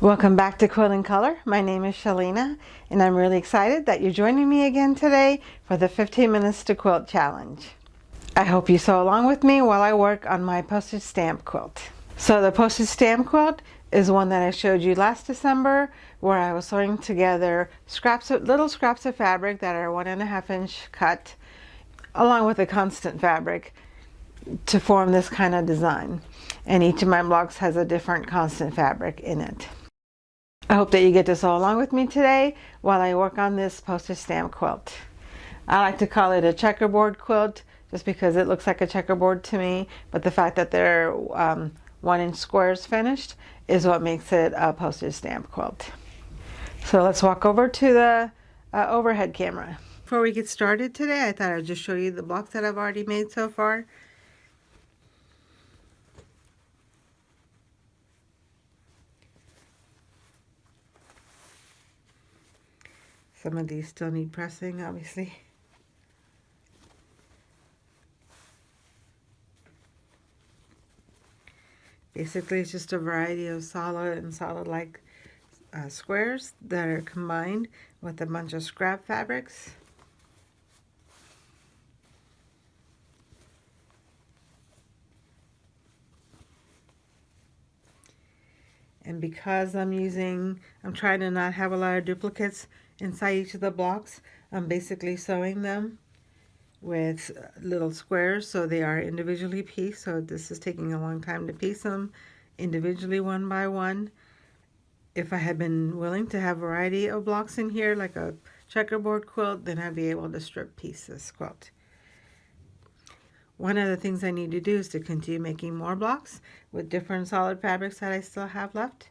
Welcome back to Quilt in Color. My name is Shalina, and I'm really excited that you're joining me again today for the 15 Minutes to Quilt Challenge. I hope you sew along with me while I work on my postage stamp quilt. So the postage stamp quilt is one that I showed you last December, where I was sewing together little scraps of fabric that are 1.5 inch cut, along with a constant fabric to form this kind of design. And each of my blocks has a different constant fabric in it. I hope that you get to sew along with me today while I work on this postage stamp quilt. I like to call it a checkerboard quilt just because it looks like a checkerboard to me, but the fact that they're 1 inch squares finished is what makes it a postage stamp quilt. So let's walk over to the overhead camera. Before we get started today, I thought I'd just show you the blocks that I've already made so far. Some of these still need pressing, obviously. Basically, it's just a variety of solid and solid-like squares that are combined with a bunch of scrap fabrics. And because I'm trying to not have a lot of duplicates inside each of the blocks, I'm basically sewing them with little squares so they are individually pieced. So this is taking a long time to piece them individually one by one. If I had been willing to have a variety of blocks in here, like a checkerboard quilt, then I'd be able to strip piece this quilt. One of the things I need to do is to continue making more blocks with different solid fabrics that I still have left.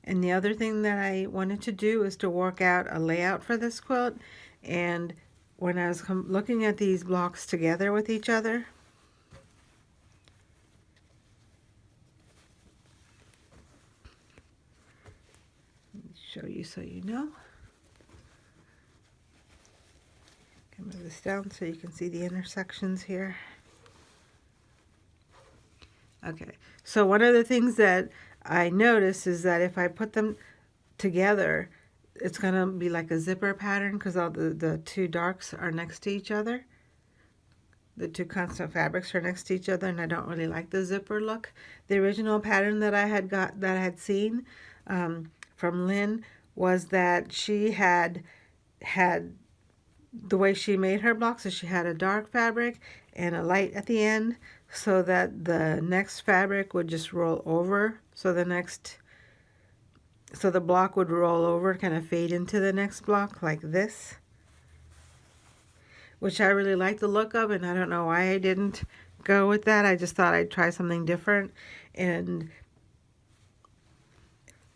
And the other thing that I wanted to do is to work out a layout for this quilt. And when I was looking at these blocks together with each other, let me show you so you know. Can move this down so you can see the intersections here. Okay, so one of the things that I noticed is that if I put them together, it's going to be like a zipper pattern because all the two darks are next to each other. The two constant fabrics are next to each other, and I don't really like the zipper look. The original pattern that I had seen from Lynn was that she had the way she made her blocks is she had a dark fabric and a light at the end, so that the next fabric would just roll over. So the block would roll over, kind of fade into the next block like this, which I really like the look of, and I don't know why I didn't go with that. I just thought I'd try something different. And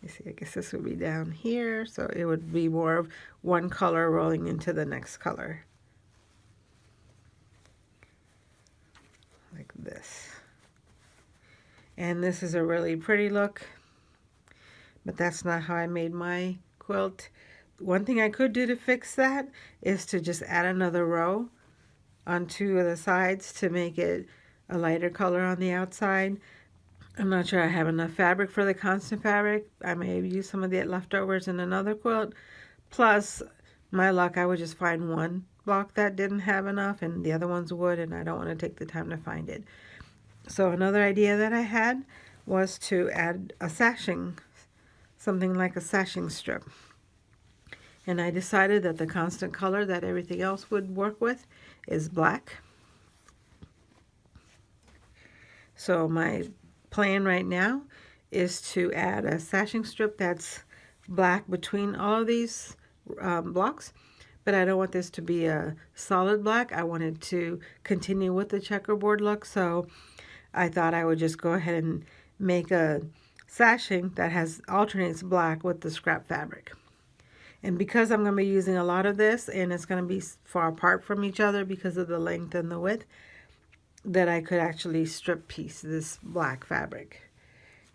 you see, I guess this would be down here, so it would be more of one color rolling into the next color. Like this. And this is a really pretty look, but that's not how I made my quilt. One thing I could do to fix that is to just add another row on two of the sides to make it a lighter color on the outside. I'm not sure I have enough fabric for the constant fabric. I may have used some of the leftovers in another quilt. Plus, my luck, I would just find one block that didn't have enough and the other ones would, and I don't want to take the time to find it. So another idea that I had was to add a sashing, something like a sashing strip. And I decided that the constant color that everything else would work with is black. So my plan right now is to add a sashing strip that's black between all of these blocks. But I don't want this to be a solid black. I wanted to continue with the checkerboard look, so I thought I would just go ahead and make a sashing that alternates black with the scrap fabric. And because I'm going to be using a lot of this, and it's going to be far apart from each other because of the length and the width, that I could actually strip piece this black fabric.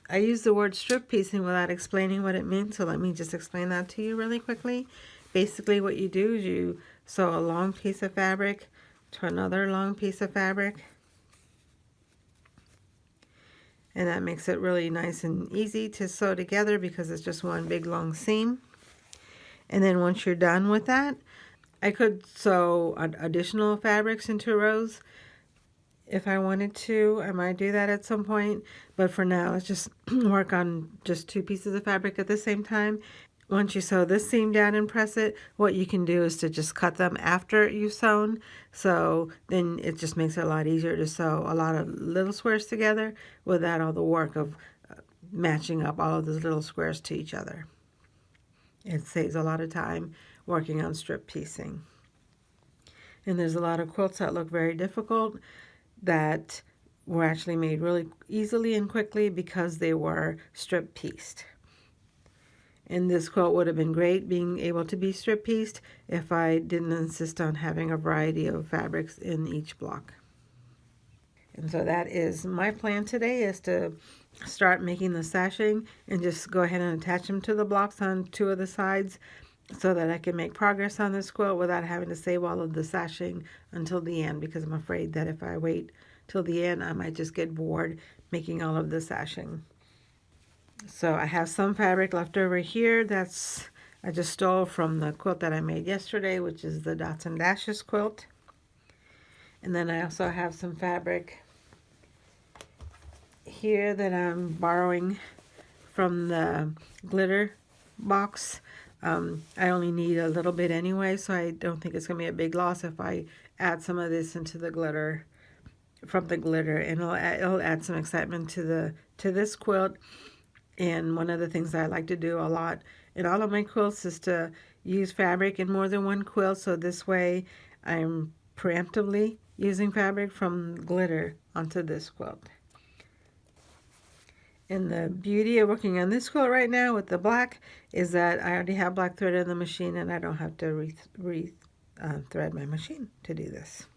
I use the word strip piecing without explaining what it means, so let me just explain that to you really quickly. Basically what you do is you sew a long piece of fabric to another long piece of fabric, and that makes it really nice and easy to sew together because it's just one big long seam. And then once you're done with that, I could sew additional fabrics into rows. If I wanted to, I might do that at some point, but for now, let's just work on just 2 pieces of fabric at the same time. Once you sew this seam down and press it, what you can do is to just cut them after you've sewn. So then it just makes it a lot easier to sew a lot of little squares together without all the work of matching up all of those little squares to each other. It saves a lot of time working on strip piecing. And there's a lot of quilts that look very difficult that were actually made really easily and quickly because they were strip pieced. And this quilt would have been great being able to be strip pieced if I didn't insist on having a variety of fabrics in each block. And so that is my plan today, is to start making the sashing and just go ahead and attach them to the blocks on 2 of the sides so that I can make progress on this quilt without having to save all of the sashing until the end, because I'm afraid that if I wait till the end, I might just get bored making all of the sashing. So I have some fabric left over here that's I just stole from the quilt that I made yesterday, which is the Dots and Dashes quilt. And then I also have some fabric here that I'm borrowing from the glitter box. I only need a little bit anyway, so I don't think it's going to be a big loss if I add some of this into the glitter, from the glitter, and it'll add some excitement to this quilt. And one of the things I like to do a lot in all of my quilts is to use fabric in more than one quilt, so this way I'm preemptively using fabric from glitter onto this quilt. And the beauty of working on this quilt right now with the black is that I already have black thread in the machine and I don't have to thread my machine to do this.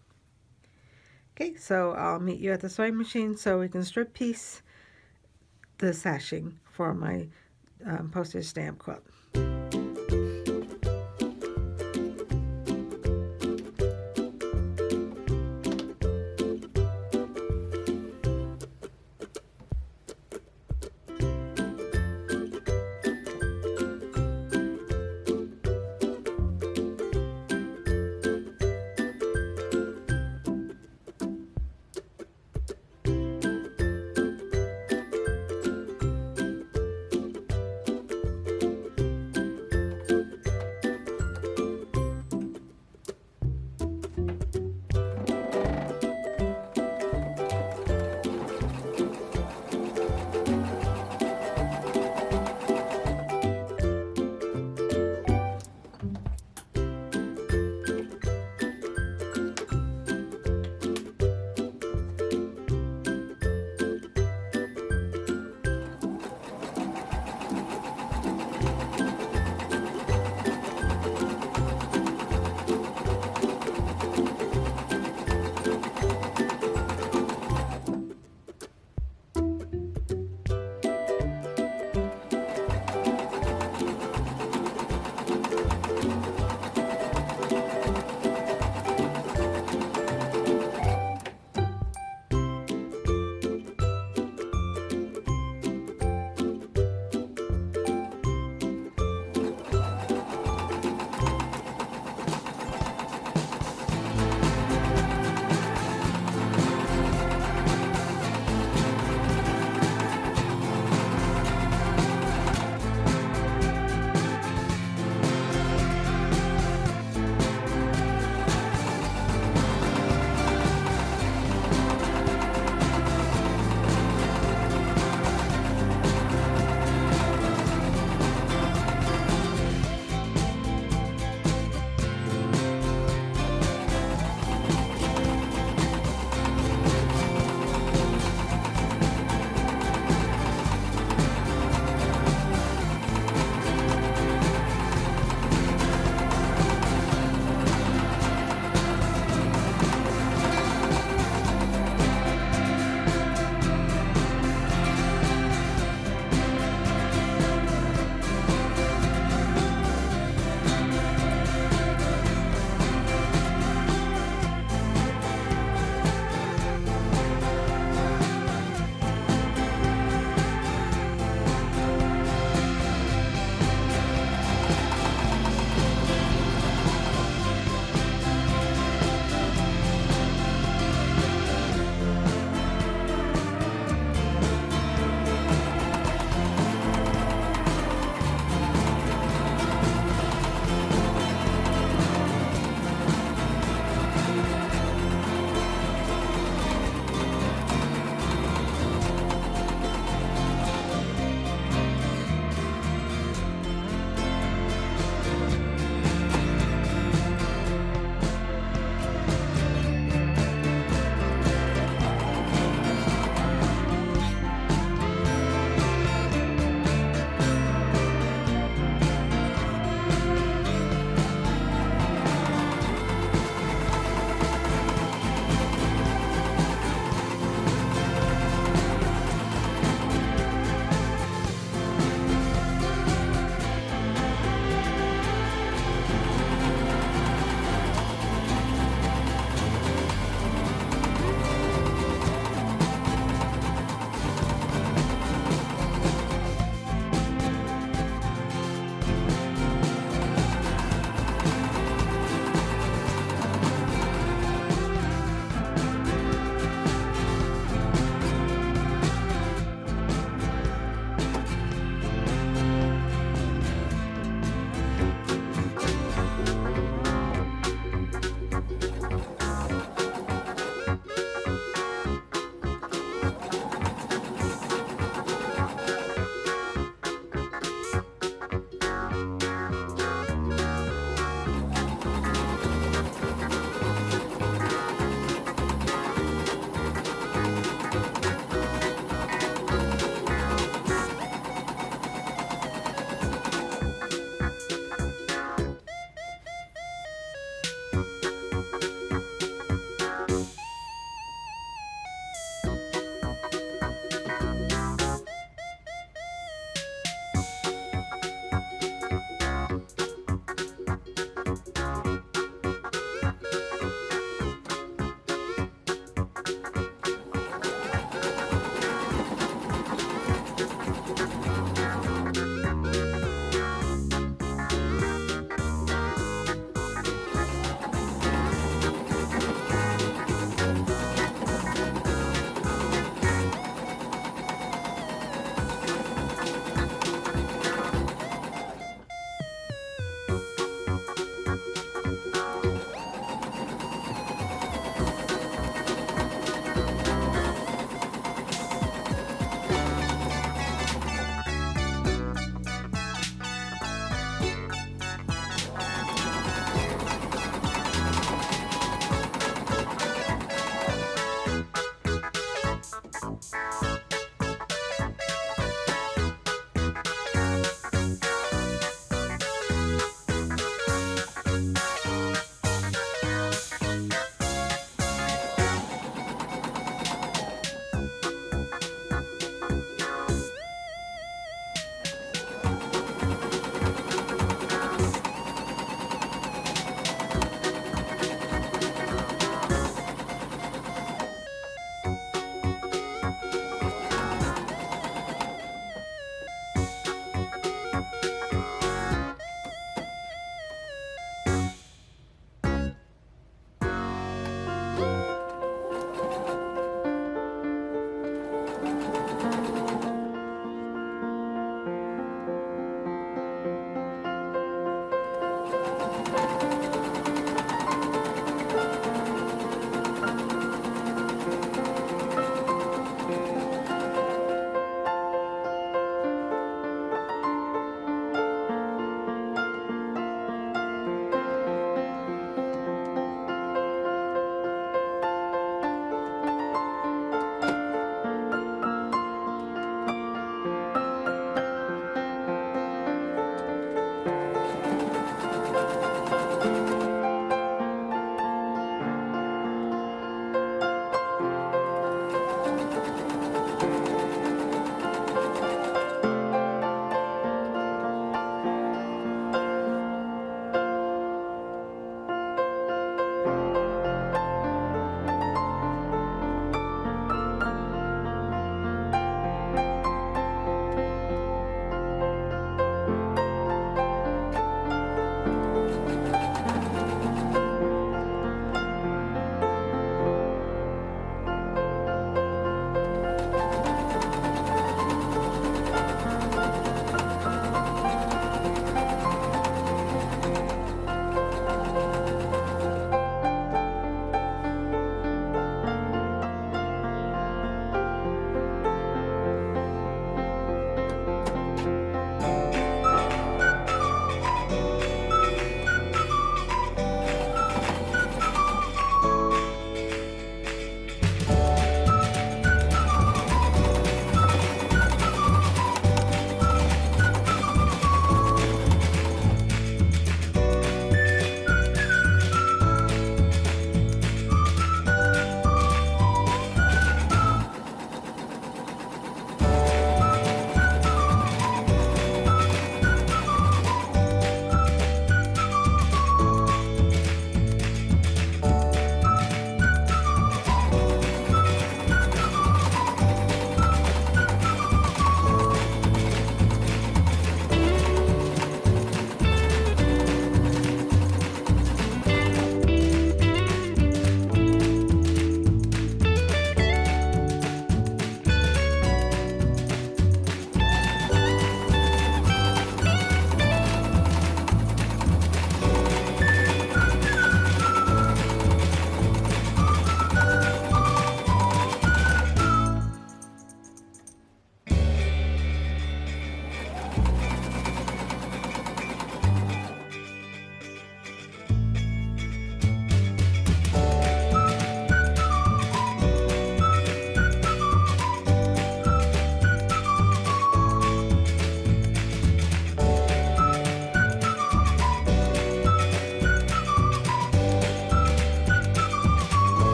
Okay, so I'll meet you at the sewing machine so we can strip piece the sashing for my postage stamp quilt.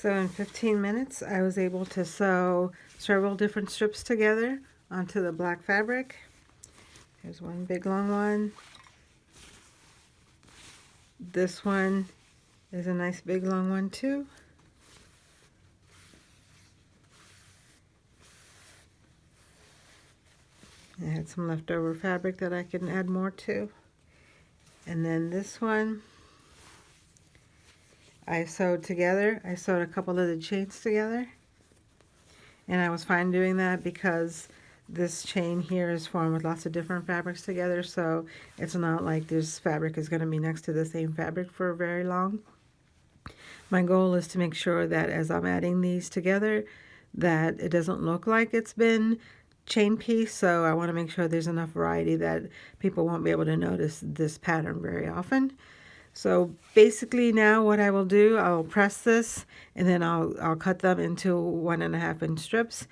So in 15 minutes, I was able to sew several different strips together onto the black fabric. Here's one big long one. This one is a nice big long one too. I had some leftover fabric that I can add more to. And then this one I sewed together. I sewed a couple of the chains together. And I was fine doing that because this chain here is formed with lots of different fabrics together, so it's not like this fabric is going to be next to the same fabric for very long. My goal is to make sure that as I'm adding these together that it doesn't look like it's been chain piece, so I want to make sure there's enough variety that people won't be able to notice this pattern very often. So basically now what I will do, I'll press this and then I'll cut them into 1.5 inch strips.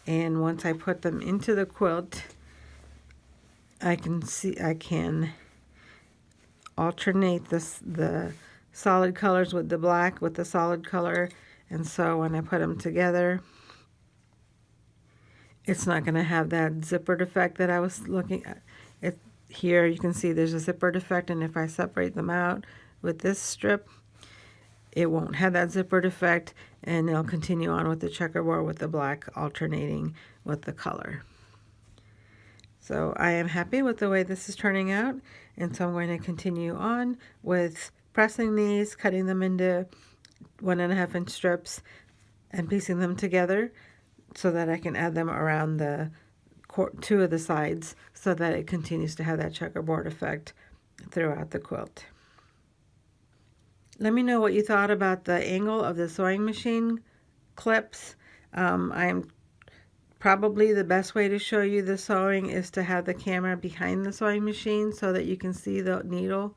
And once I put them into the quilt, I can alternate the solid colors with the black with the solid color. And so when I put them together, it's not going to have that zippered effect that I was looking at. Here you can see there's a zippered effect, and if I separate them out with this strip, it won't have that zippered effect, and it'll continue on with the checkerboard with the black alternating with the color. So I am happy with the way this is turning out, and so I'm going to continue on with pressing these, cutting them into 1.5 inch strips, and piecing them together so that I can add them around the two of the sides so that it continues to have that checkerboard effect throughout the quilt. Let me know what you thought about the angle of the sewing machine clips. Probably the best way to show you the sewing is to have the camera behind the sewing machine so that you can see the needle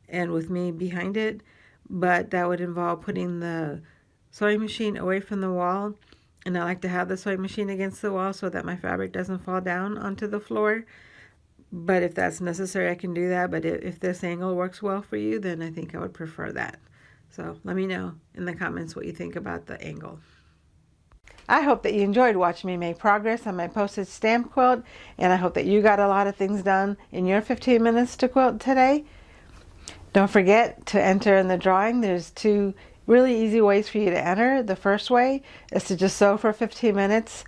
and with me behind it, but that would involve putting the sewing machine away from the wall, and I like to have the sewing machine against the wall so that my fabric doesn't fall down onto the floor. But if that's necessary, I can do that. But if this angle works well for you, then I think I would prefer that. So let me know in the comments what you think about the angle. I hope that you enjoyed watching me make progress on my postage stamp quilt, and I hope that you got a lot of things done in your 15 minutes to quilt today. Don't forget to enter in the drawing. There's 2 really easy ways for you to enter. The first way is to just sew for 15 minutes.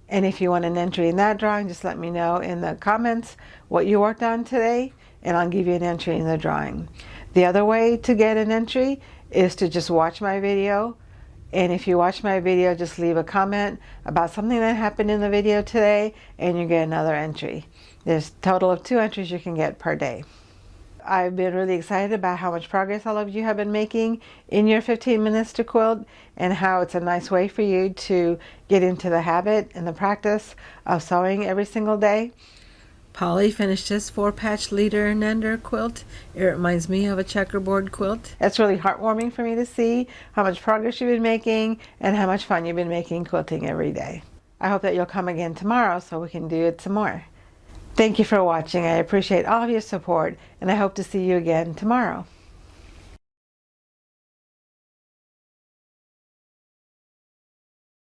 And if you want an entry in that drawing, just let me know in the comments what you worked on today, and I'll give you an entry in the drawing. The other way to get an entry is to just watch my video. And if you watch my video, just leave a comment about something that happened in the video today, and you get another entry. There's a total of 2 entries you can get per day. I've been really excited about how much progress all of you have been making in your 15 minutes to quilt, and how it's a nice way for you to get into the habit and the practice of sewing every single day. Polly finished this 4-patch leader and ender quilt. It reminds me of a checkerboard quilt. It's really heartwarming for me to see how much progress you've been making and how much fun you've been making quilting every day. I hope that you'll come again tomorrow so we can do it some more. Thank you for watching. I appreciate all of your support, and I hope to see you again tomorrow.